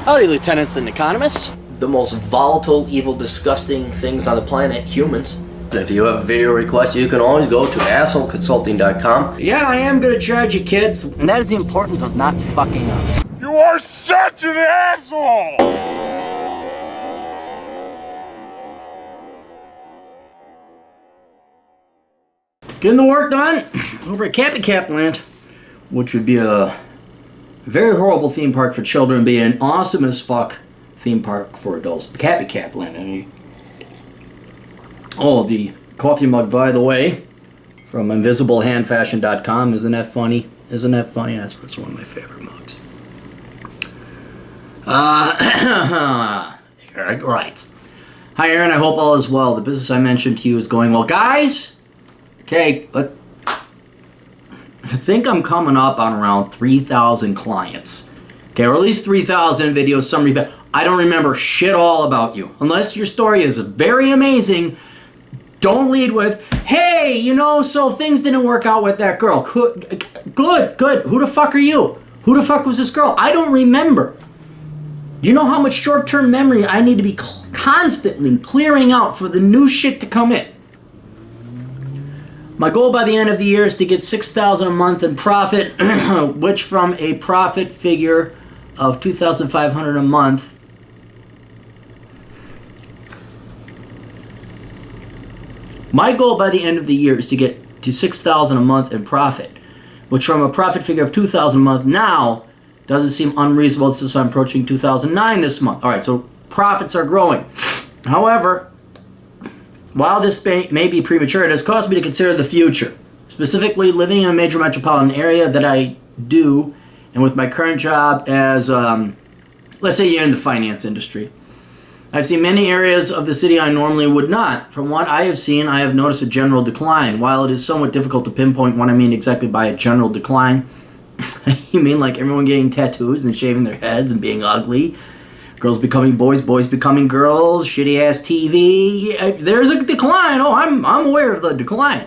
Howdy, lieutenants and economists. The most volatile, evil, disgusting things on the planet, humans. If you have a video request, you can always go to assholeconsulting.com. Yeah, I am gonna charge you, kids. And that is the importance of not fucking up. You are such an asshole! Getting the work done over at Cappy Land, which would be a very horrible theme park for children, be an awesome as fuck theme park for adults. Cappy Land. Oh, the coffee mug, by the way, from invisiblehandfashion.com. Isn't that funny? Isn't that funny? That's one of my favorite mugs. Eric writes, "Hi, Aaron. I hope all is well. The business I mentioned to you is going well. Guys, okay, I think I'm coming up on around 3,000 clients. Okay, or at least 3,000 videos, summary, but I don't remember shit all about you. Unless your story is very amazing, don't lead with, hey, you know, so things didn't work out with that girl. Good. Who the fuck are you? Who the fuck was this girl? I don't remember. Do you know how much short-term memory I need to be constantly clearing out for the new shit to come in? My goal by the end of the year is to get $6,000 a month in profit, which from a profit figure of $2,500 a month, my goal by the end of the year is to get to $6,000 a month in profit, which from a profit figure of $2,000 a month now doesn't seem unreasonable since I'm approaching $2,009 this month. All right, so profits are growing. However, while this may be premature, it has caused me to consider the future. Specifically, living in a major metropolitan area that I do, and with my current job as, let's say you're in the finance industry. I've seen many areas of the city I normally would not. From what I have seen, I have noticed a general decline. While it is somewhat difficult to pinpoint what I mean exactly by a general decline, you mean like everyone getting tattoos and shaving their heads and being ugly? Girls becoming boys, boys becoming girls, shitty ass TV. There's a decline. Oh, I'm aware of the decline.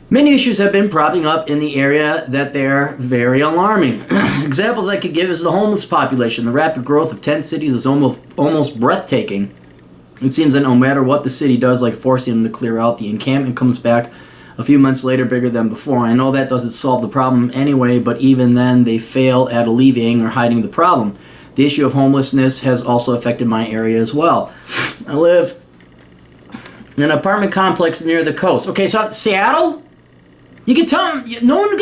Many issues have been propping up in the area that they're very alarming. Examples I could give is the homeless population. The rapid growth of 10 cities is almost breathtaking. It seems that no matter what the city does, like forcing them to clear out, the encampment comes back a few months later bigger than before. I know that doesn't solve the problem anyway, but even then they fail at alleviating or hiding the problem. The issue of homelessness has also affected my area as well. I live in an apartment complex near the coast. Okay, so Seattle? You can tell them, no one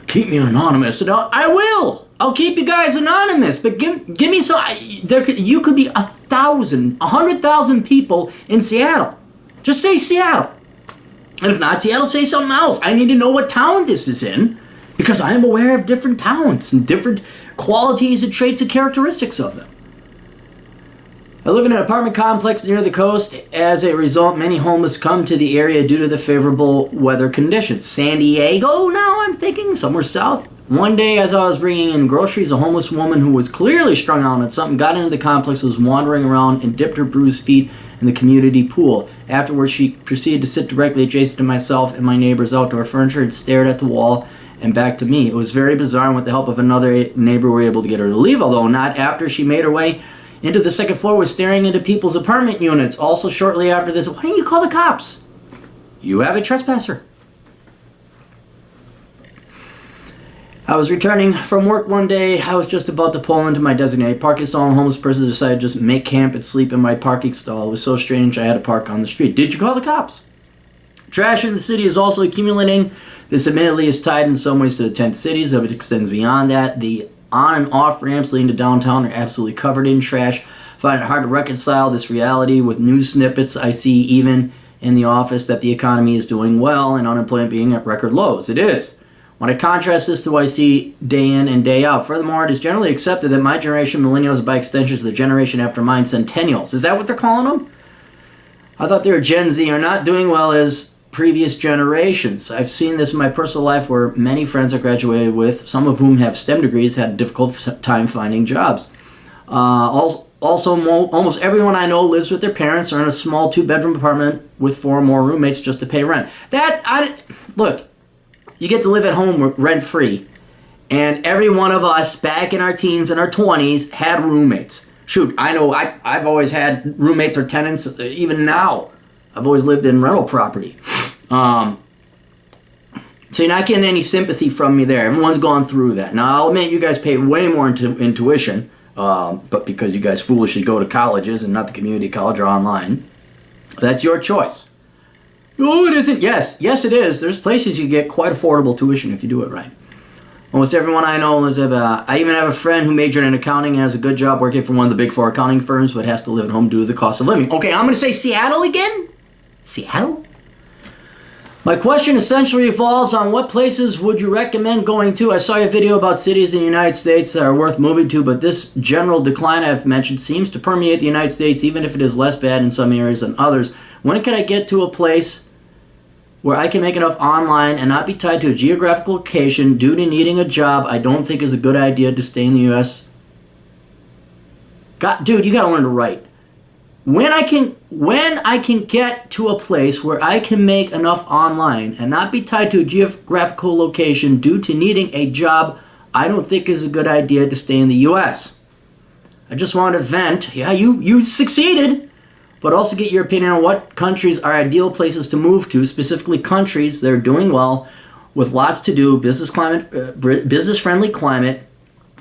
keep me anonymous. I will. I'll keep you guys anonymous, but give me some. You could be 1,000, 100,000 people in Seattle. Just say Seattle. And if not Seattle, say something else. I need to know what town this is in, because I am aware of different towns and different qualities and traits and characteristics of them. I live in an apartment complex near the coast. As a result, many homeless come to the area due to the favorable weather conditions. San Diego, now I'm thinking, somewhere south. One day, as I was bringing in groceries, a homeless woman who was clearly strung out on something got into the complex, was wandering around, and dipped her bruised feet in the community pool. Afterwards, she proceeded to sit directly adjacent to myself and my neighbor's outdoor furniture and stared at the wall and back to me. It was very bizarre, and with the help of another neighbor, we were able to get her to leave, although not after she made her way into the second floor, was staring into people's apartment units. Also shortly after this, why don't you call the cops? You have a trespasser. I was returning from work one day. I was just about to pull into my designated parking stall, and a homeless person decided to just make camp and sleep in my parking stall. It was so strange I had to park on the street. Did you call the cops? Trash in the city is also accumulating. This admittedly is tied in some ways to the tent cities, though it extends beyond that. The on and off ramps leading to downtown are absolutely covered in trash. I find it hard to reconcile this reality with news snippets I see even in the office that the economy is doing well and unemployment being at record lows. It is. When I contrast this to what I see day in and day out. Furthermore, it is generally accepted that my generation, millennials, and by extension the generation after mine, centennials. Is that what they're calling them? I thought they were Gen Z, are not doing well as previous generations. I've seen this in my personal life where many friends I graduated with, some of whom have STEM degrees, had a difficult time finding jobs. Almost everyone I know lives with their parents or in a small 2-bedroom apartment with 4 or more roommates just to pay rent. Look, you get to live at home rent-free, And every one of us back in our teens and our 20s had roommates. Shoot, I know I've always had roommates or tenants, even now. I've always lived in rental property. So you're not getting any sympathy from me there. Everyone's gone through that. Now, I'll admit you guys pay way more in tuition, but because you guys foolishly go to colleges and not the community college or online. That's your choice. Oh, it isn't. Yes, it is. There's places you get quite affordable tuition if you do it right. Almost everyone I know is I even have a friend who majored in accounting and has a good job working for one of the big 4 accounting firms, but has to live at home due to the cost of living. Okay, I'm going to say Seattle again. Seattle? My question essentially revolves on what places would you recommend going to? I saw your video about cities in the United States that are worth moving to, but this general decline I've mentioned seems to permeate the United States, even if it is less bad in some areas than others. When can I get to a place where I can make enough online and not be tied to a geographical location due to needing a job I don't think is a good idea to stay in the U.S.? Dude, you gotta learn to write. When I can get to a place where I can make enough online and not be tied to a geographical location due to needing a job I don't think is a good idea to stay in the U.S. I just want to vent. Yeah, you succeeded. But also get your opinion on what countries are ideal places to move to, specifically countries that are doing well with lots to do, business-friendly climate.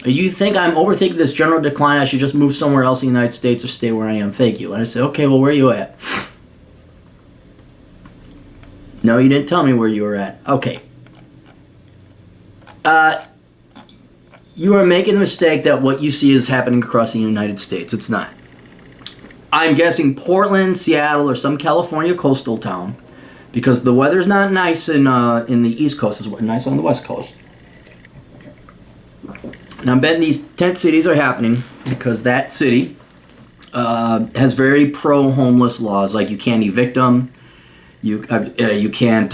You think I'm overthinking this general decline, I should just move somewhere else in the United States or stay where I am? Thank you. And I say, okay, well, where are you at? No, you didn't tell me where you were at. Okay. You are making the mistake that what you see is happening across the United States. It's not. I'm guessing Portland, Seattle, or some California coastal town, because the weather's not nice in the East Coast. It's nice on the West Coast. Now, I'm betting these tent cities are happening because that city has very pro-homeless laws. Like, you can't evict them. You can't.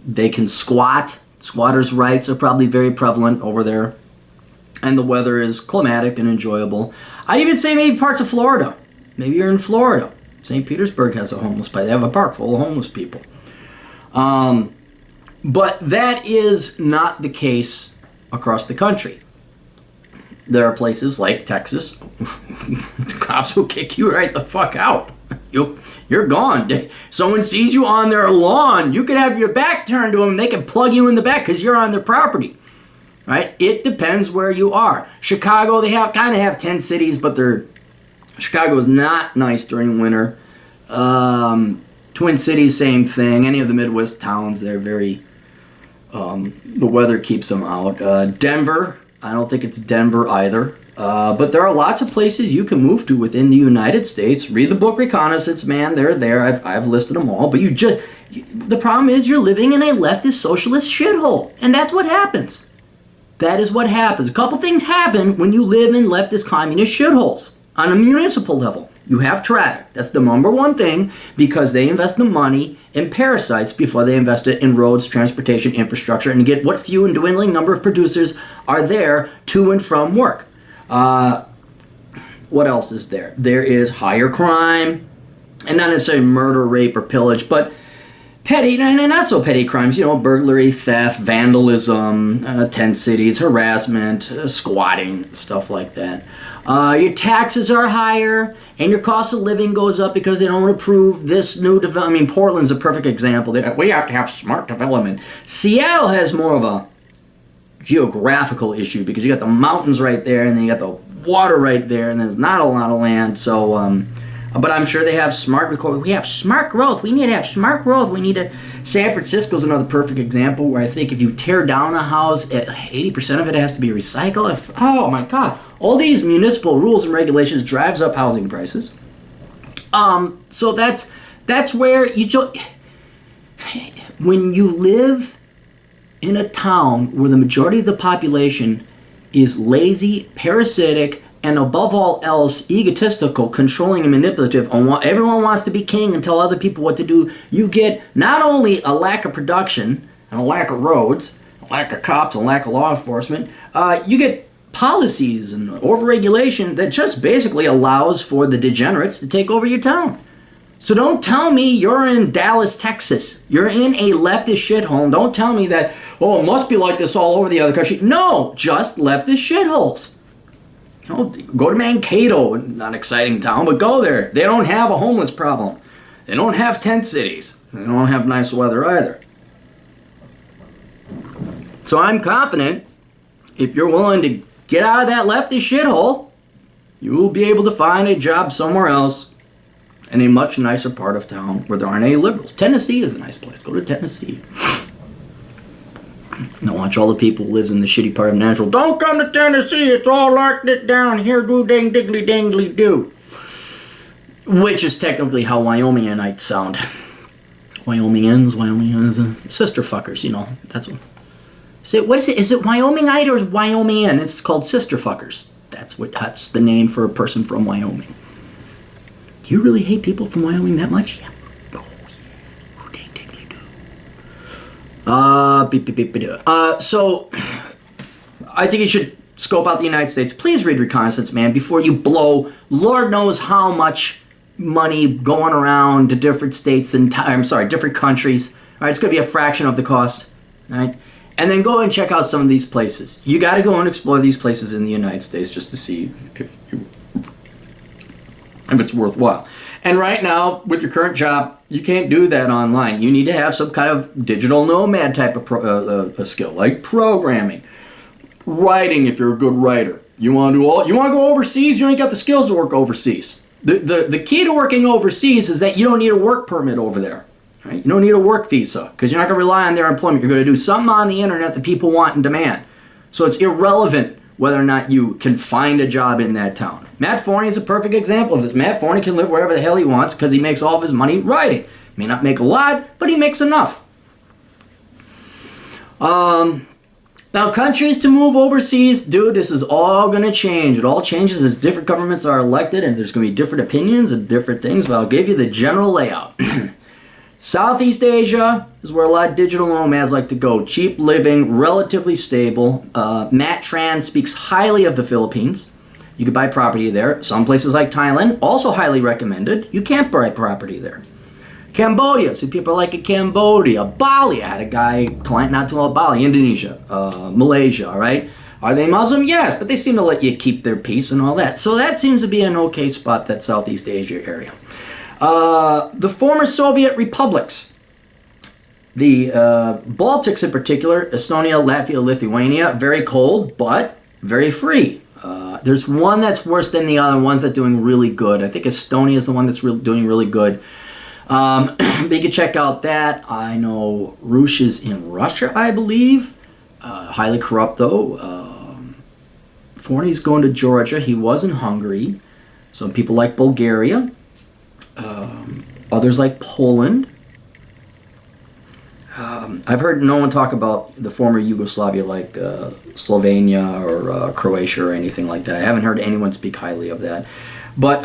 They can squat. Squatters' rights are probably very prevalent over there, and the weather is climatic and enjoyable. I'd even say maybe parts of Florida. Maybe you're in Florida. St. Petersburg has a homeless park. They have a park full of homeless people. But that is not the case across the country. There are places like Texas. The cops will kick you right the fuck out. You're gone. Someone sees you on their lawn. You can have your back turned to them. They can plug you in the back because you're on their property. Right? It depends where you are. Chicago, they kind of have 10 cities, but Chicago is not nice during winter. Twin Cities, same thing. Any of the Midwest towns, they're very... the weather keeps them out. Denver, I don't think it's Denver either. But there are lots of places you can move to within the United States. Read the book Reconnaissance, man. They're there. I've listed them all. But the problem is you're living in a leftist socialist shithole. And that's what happens. That is what happens. A couple things happen when you live in leftist communist shitholes. On a municipal level, you have traffic. That's the number one thing, because they invest the money in parasites before they invest it in roads, transportation, infrastructure, and get what few and dwindling number of producers are there to and from work. What else is there? There is higher crime, and not necessarily murder, rape, or pillage, but petty and not so petty crimes, burglary, theft, vandalism, tent cities, harassment, squatting, stuff like that. Your taxes are higher, and your cost of living goes up because they don't approve this new development. I mean, Portland's a perfect example. We have to have smart development. Seattle has more of a geographical issue because you got the mountains right there, and then you got the water right there, and there's not a lot of land. So, but I'm sure they have we have smart growth. We need to have smart growth. San Francisco's another perfect example where I think if you tear down a house, 80% of it has to be recycled. Oh my God. All these municipal rules and regulations drives up housing prices. So that's where when you live in a town where the majority of the population is lazy, parasitic, and above all else, egotistical, controlling, and manipulative, and everyone wants to be king and tell other people what to do, you get not only a lack of production and a lack of roads, a lack of cops, a lack of law enforcement, you get policies and overregulation that just basically allows for the degenerates to take over your town. So don't tell me you're in Dallas, Texas. You're in a leftist shithole. Don't tell me that, oh, it must be like this all over the other country. No, just leftist shitholes. You know, go to Mankato, not an exciting town, but go there. They don't have a homeless problem. They don't have tent cities. They don't have nice weather either. So I'm confident if you're willing to get out of that leftist shithole, you will be able to find a job somewhere else in a much nicer part of town where there aren't any liberals. Tennessee is a nice place. Go to Tennessee. Now watch all the people who lives in the shitty part of Nashville. Don't come to Tennessee. It's all like this down here. Do ding diggly dingly do. Which is technically how Wyomingites sound. Wyomingans, sister fuckers. You know that's what. What is it? Is it Wyomingite or is Wyomingian? It's called sister fuckers. That's the name for a person from Wyoming. Do you really hate people from Wyoming that much? Yeah. Oh yeah. Dang diggly do. So I think you should scope out the United States. Please read Reconnaissance Man before you blow Lord knows how much money going around to different states and different countries. All right, it's going to be a fraction of the cost. All right. And then go and check out some of these places. You got to go and explore these places in the United States just to see if it's worthwhile. And right now, with your current job, you can't do that online. You need to have some kind of digital nomad type of a skill, like programming, writing if you're a good writer. You want to go overseas? You ain't got the skills to work overseas. The key to working overseas is that you don't need a work permit over there. Right? You don't need a work visa because you're not going to rely on their employment. You're going to do something on the internet that people want and demand. So it's irrelevant whether or not you can find a job in that town. Matt Forney is a perfect example of this. Matt Forney can live wherever the hell he wants because he makes all of his money writing. May not make a lot, but he makes enough. Now, countries to move overseas, dude, this is all going to change. It all changes as different governments are elected and there's going to be different opinions and different things, but I'll give you the general layout. Southeast Asia is where a lot of digital nomads like to go. Cheap living, relatively stable. Matt Tran speaks highly of the Philippines. You could buy property there. Some places like Thailand, also highly recommended. You can't buy property there. Cambodia, so people are like in Cambodia. Bali, I had a client not too long, Bali, Indonesia, Malaysia, all right? Are they Muslim? Yes, but they seem to let you keep their peace and all that. So that seems to be an okay spot, that Southeast Asia area. The former Soviet republics, the Baltics in particular, Estonia, Latvia, Lithuania, very cold, but very free. There's one that's worse than the other, one's that's doing really good. I think Estonia is the one that's doing really good. But you can check out that. I know Rush is in Russia, I believe. Highly corrupt, though. Forney's going to Georgia. He was in Hungary. Some people like Bulgaria. Others like Poland. I've heard no one talk about the former Yugoslavia like Slovenia or Croatia or anything like that. I haven't heard anyone speak highly of that. But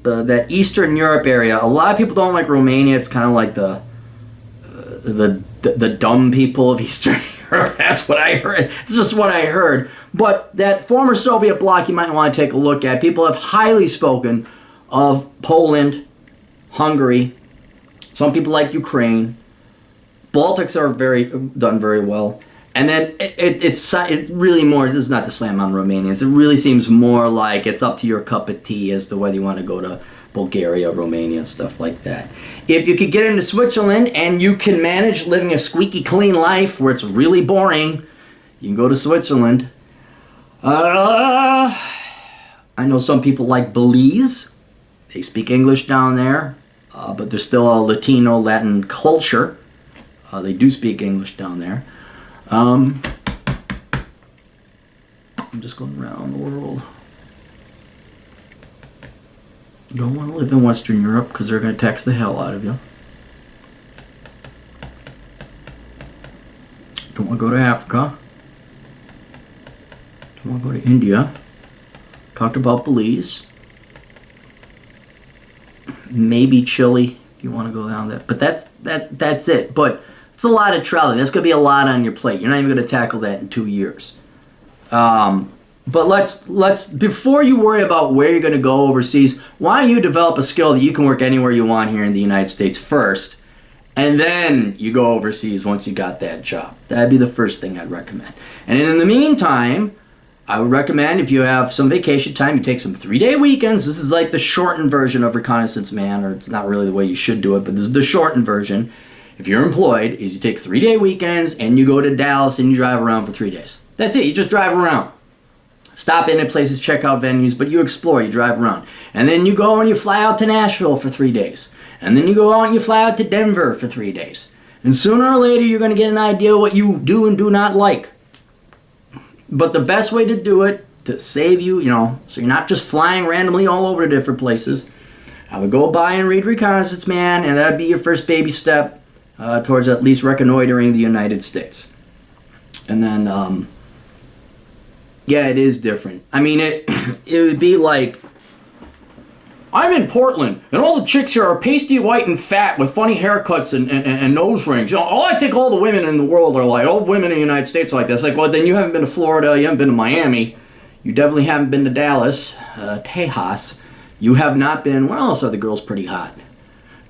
that Eastern Europe area, a lot of people don't like Romania. It's kind of like the dumb people of Eastern Europe. That's what I heard. It's just what I heard. But that former Soviet bloc you might want to take a look at. People have highly spoken of Poland, Hungary. Some people like Ukraine. Baltics are done very well. And then it's really more, this is not to slam on Romanians, it really seems more like it's up to your cup of tea as to whether you want to go to Bulgaria, Romania, and stuff like that. If you could get into Switzerland and you can manage living a squeaky clean life where it's really boring, you can go to Switzerland. I know some people like Belize. They speak English down there, but there's still a Latino, Latin culture. They do speak English down there. I'm just going around the world. Don't want to live in Western Europe because they're going to tax the hell out of you. Don't want to go to Africa. Don't want to go to India. Talked about Belize. Maybe Chile if you want to go down there. But that's it. But it's a lot of traveling. That's going to be a lot on your plate. You're not even going to tackle that in 2 years. But let's before you worry about where you're going to go overseas, why don't you develop a skill that you can work anywhere you want here in the United States first, And then you go overseas once you got that job. That'd be the first thing I'd recommend. And in the meantime, I would recommend if you have some vacation time, you take some 3-day weekends. This is like the shortened version of Reconnaissance Man, or it's not really the way you should do it, but this is the shortened version. If you're employed, is you take 3-day weekends and you go to Dallas and you drive around for 3 days. That's it. You just drive around. Stop in at places, check out venues, but you explore, you drive around. And then you go and you fly out to Nashville for 3 days. And then you go out and you fly out to Denver for 3 days. And sooner or later, you're going to get an idea what you do and do not like. But the best way to do it, to save you, so you're not just flying randomly all over to different places, I would go by and read Reconnaissance Man, and that would be your first baby step towards at least reconnoitering the United States. And then, yeah, it is different. I mean, it would be like, I'm in Portland, and all the chicks here are pasty white and fat with funny haircuts and nose rings. I think all the women in the world are like, all women in the United States are like this. Like, well, then you haven't been to Florida, you haven't been to Miami, you definitely haven't been to Dallas, Tejas. You have not been, where else are the girls pretty hot?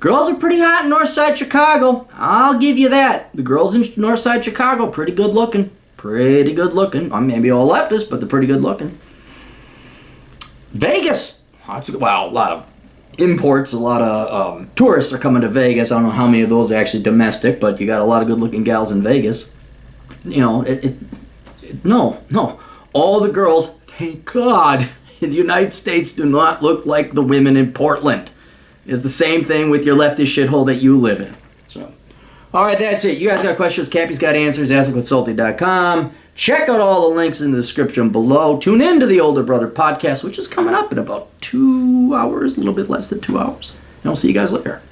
Girls are pretty hot in Northside Chicago. I'll give you that. The girls in Northside Chicago, pretty good looking. Pretty good looking. Maybe all leftist, but they're pretty good looking. Vegas. Well, a lot of imports, a lot of tourists are coming to Vegas. I don't know how many of those are actually domestic, but you got a lot of good-looking gals in Vegas. No. All the girls, thank God, in the United States do not look like the women in Portland. It's the same thing with your leftist shithole that you live in. So, all right, that's it. You guys got questions? Cappy's got answers. AskTheConsulting.com. Check out all the links in the description below. Tune in to the Older Brother podcast, which is coming up in about 2 hours, a little bit less than 2 hours. And I'll see you guys later.